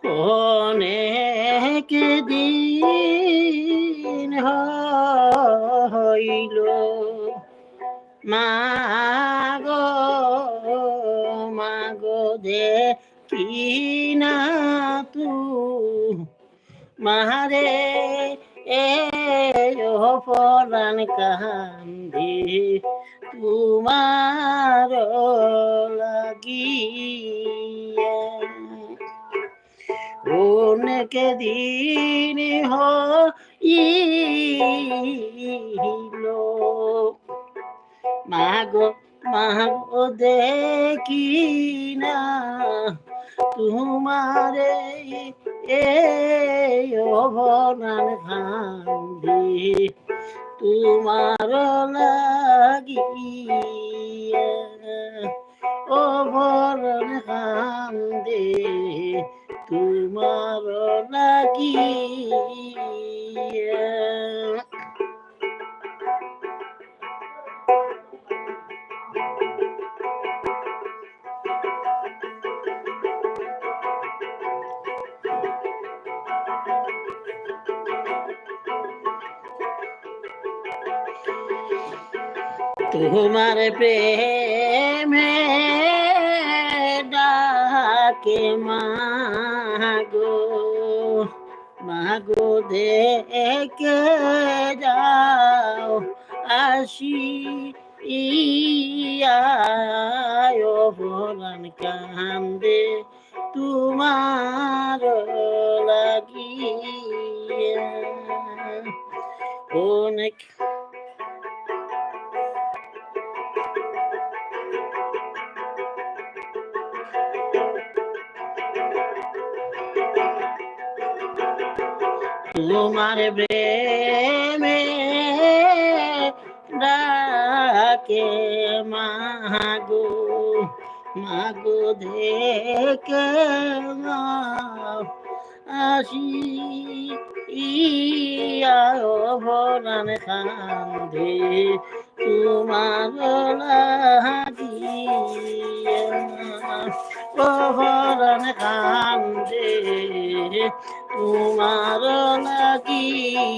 অনেক দিন হইল মাগো মাগো দেখি না তু মারে এ পরাণ কান্দি তোমার লাগিয়া অনেক দিন হইল মাগো মাগো দেখি না তোমারে অভরান কান্দি তোমার লাগিয়া অভরান কান্দে তোমার লাগিয়া তোমার প্রেমে ডাকে মাগো মাগো দেখে যাও আসি ভরান কান্দে তোমার লাগিয়া অনেক তোমার প্রেমে ডাকে মাগো মাগো দেখে আসি ভরান কান্দে তোমার লাগিয়া ভরান কান্দে তোমার লাগিয়া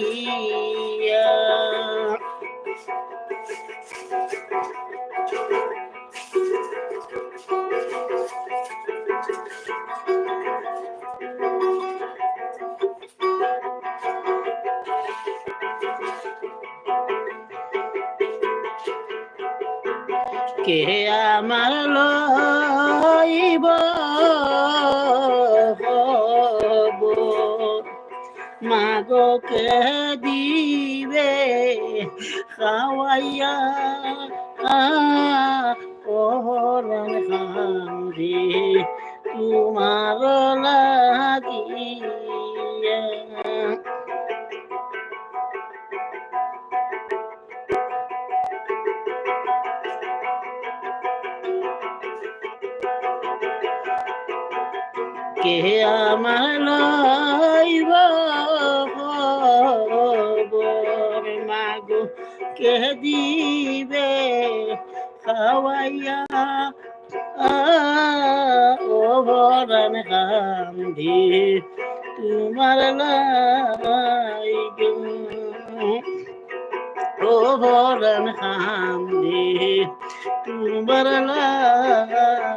কে আমার লইব মাগো কে দিবে খাওয়াইয়া পরাণ কান্দি তোমার লাগিয়া কে আমার লইব মাগো কে দিবে খাওয়াইয়া ভরান কান্দি তোমার লাগিয়া ভরান কান্দি তোমার লাগিয়া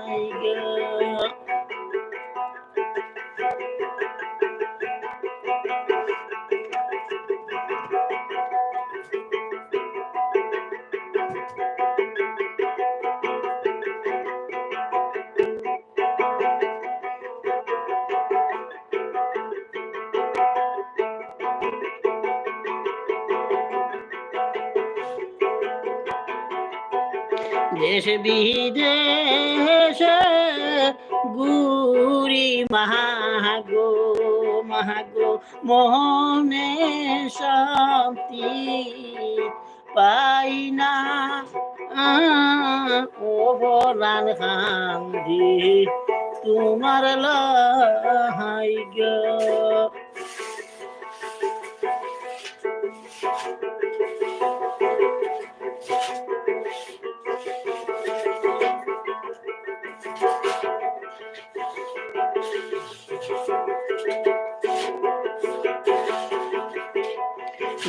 দেশ বিদেশে গুরি মাহাগো মাহাগো মনে শান্তি পাই না ভরান কান্দি তোমার লাগিয়া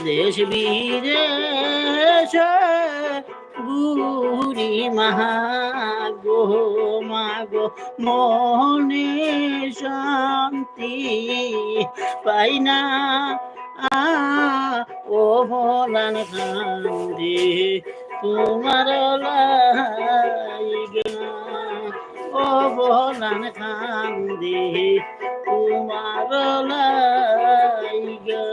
দেশ বিদেশে গুরি মাগো মাগো মনে শান্তি পাই না ও ভোলান কান্দি তোমার লাইগা ও ভোলান কান্দি তোমার লাইগা।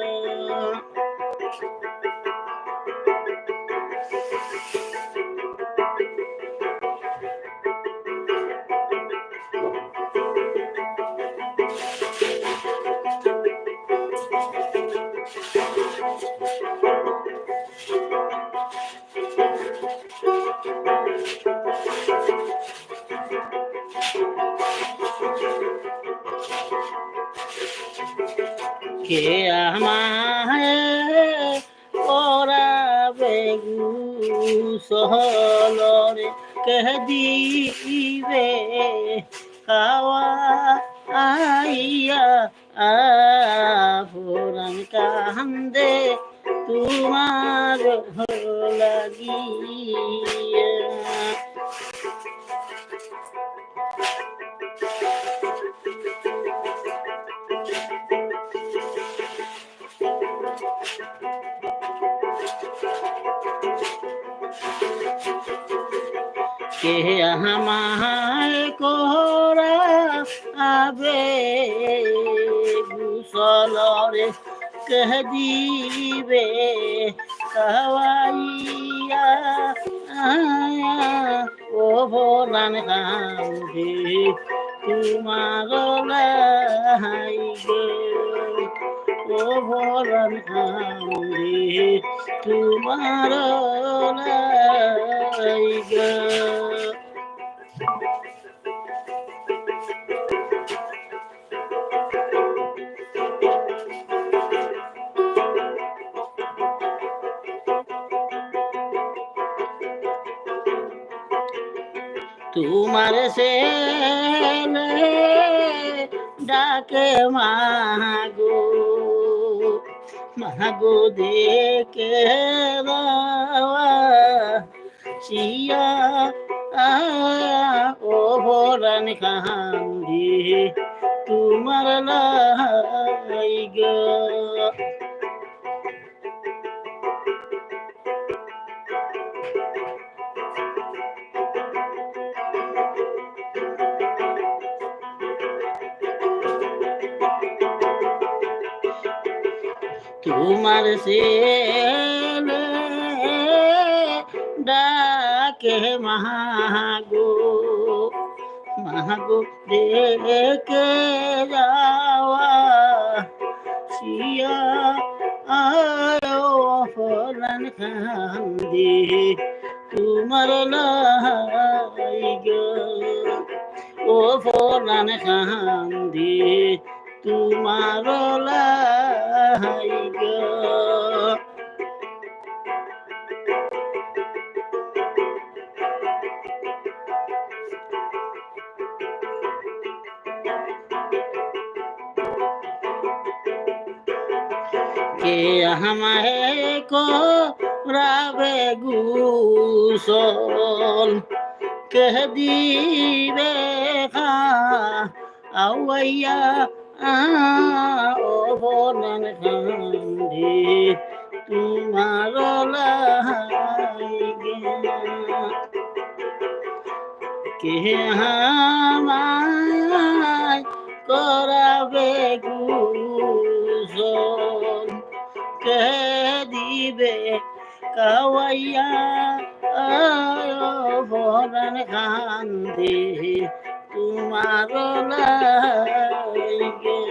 কে আমায় পরাবে গোসলরে কে দিবে খাওয়া আইয়া পুরান কান্দে তোমার লাগিয়া। কে আমায় করাবে গোসলরে কে দিবে খাওয়াইয়া ও ভোলান কান্দে তোমার লাইগে ও ভোলান কান্দে তোমার লাইগে। তোমার ছেলে ডাকে মাগো মাগো দেখে চিয়া ও ভোলান কান্দি তোমার লাইগা। তোমার ছেলে ডাকে মাগো মাগো দেখে যাওয়া শিয়া আয়ো ভোলান কান্দি তোমার লাইগা ও ভোলান কান্দি তোমার লাইগা। কে আমায় করাবে গোসল কে দিবে খাওয়াইয়া ও ভোলান কান্দি তোমার লাইগে কে আমায় করাবে গোসল কে দিবে খাওয়াইয়া ভোলান কান্দি তোমার লাইগে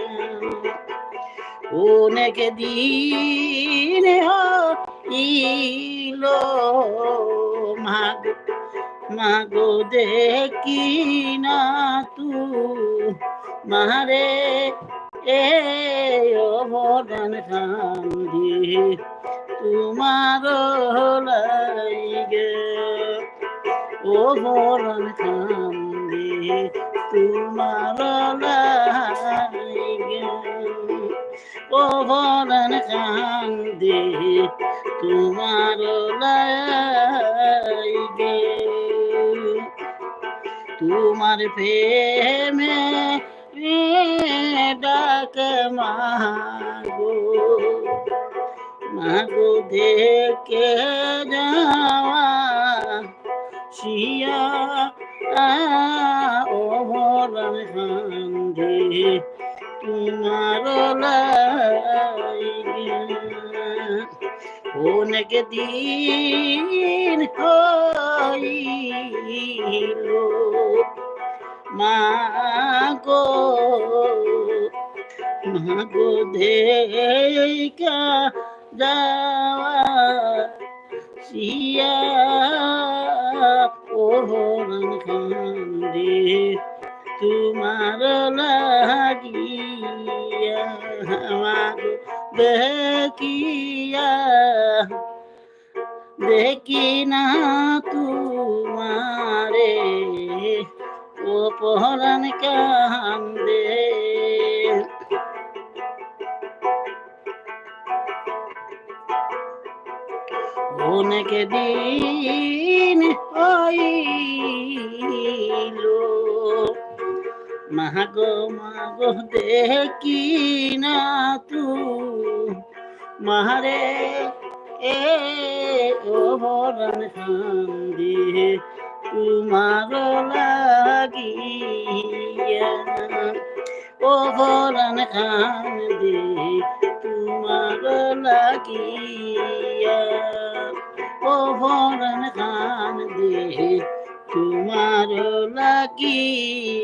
অনেক দিন হইলো মাগো মাগো দেখি না তুমারে এ ও ভোলান কান্দি তোমার লাইগে ও ভোলান কান্দি তোমার লাইগে ও ভরান কান্দে তোমার লাইগে তোমার প্রেমে ডাকে মাগো মাগো দেখে যাওয়া শিয়া ও ভরান কান্দে তোমার লাইগে অনেক দিন হইল মাগো মাগো দেখা যাওয়া শিয়া ও ভরান কান্দে তোমার লাগিয়া মাগো দেখিয়া দেখি না তোমারে ও পরাণ কান্দে অনেক দিন হইল মাগো মাগো দেখি না তু মারে এ ও ভরান কান্দে তোমার লাগিয়া ও ভরান কান্দে তোমার লাগিয়া ও ভরান কান্দে তোমার লাগিয়া